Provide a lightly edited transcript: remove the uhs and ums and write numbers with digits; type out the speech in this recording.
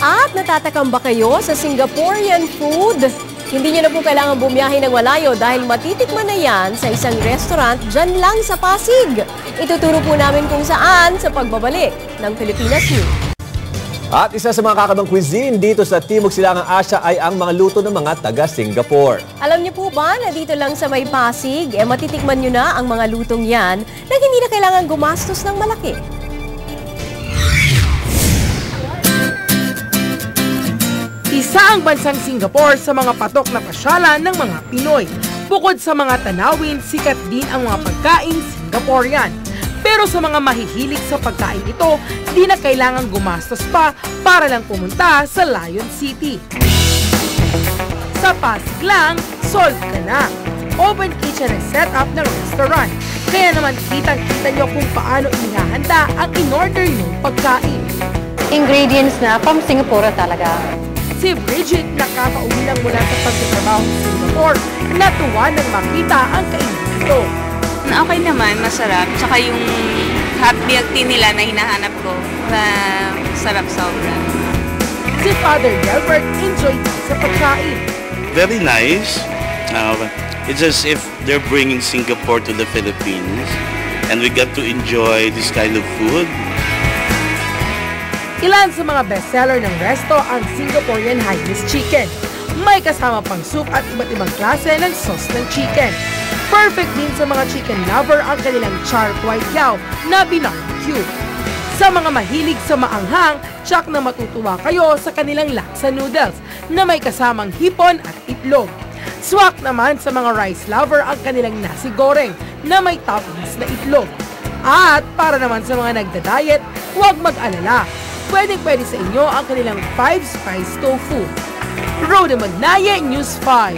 At natatakam ba kayo sa Singaporean food? Hindi nyo na po kailangan bumiyahe ng malayo dahil matitikman na yan sa isang restaurant dyan lang sa Pasig. Ituturo po namin kung saan sa pagbabalik ng Pilipinas News. At isa sa mga kakabang cuisine dito sa Timog Silangang Asya ay ang mga luto ng mga taga-Singapore. Alam niyo po ba na dito lang sa may Pasig, matitikman nyo na ang mga lutong yan na hindi na kailangan gumastos ng malaki. Isa ang bansang Singapore sa mga patok na pasyalan ng mga Pinoy. Bukod sa mga tanawin, sikat din ang mga pagkain Singaporean. Pero sa mga mahihilig sa pagkain ito, di na kailangan gumastos pa para lang pumunta sa Lion City. Sa Pasig lang, solve ka na. Open kitchen ang setup ng restaurant. Kaya naman kitang-kita nyo kung paano inihahanda ang in-order nyong pagkain. Ingredients na from Singapore talaga. Si Bridget nakakauwi lang mula sa pagtatrabaho sa Singapore. Natuwa nang makita ang kainan nito. Okay naman, masarap. Tsaka yung hot milk tea nila na hinahanap ko, sarap sobra. Si Father Delbert enjoyed sa pagkain. Very nice. It's as if they're bringing Singapore to the Philippines and we get to enjoy this kind of food. Ilan sa mga bestseller ng resto ang Singaporean Hainanese Chicken. May kasama pang soup at iba't ibang klase ng sauce ng chicken. Perfect din sa mga chicken lover ang kanilang char kway teow na binarbecue. Sa mga mahilig sa maanghang, tsak na matutuwa kayo sa kanilang laksa noodles na may kasamang hipon at itlog. Swak naman sa mga rice lover ang kanilang nasi goreng na may toppings na itlog. At para naman sa mga nagda-diet, huwag mag-alala. Pwede sa inyo ang kanilang 5-spice tofu. Rhoda Magnaye, News 5.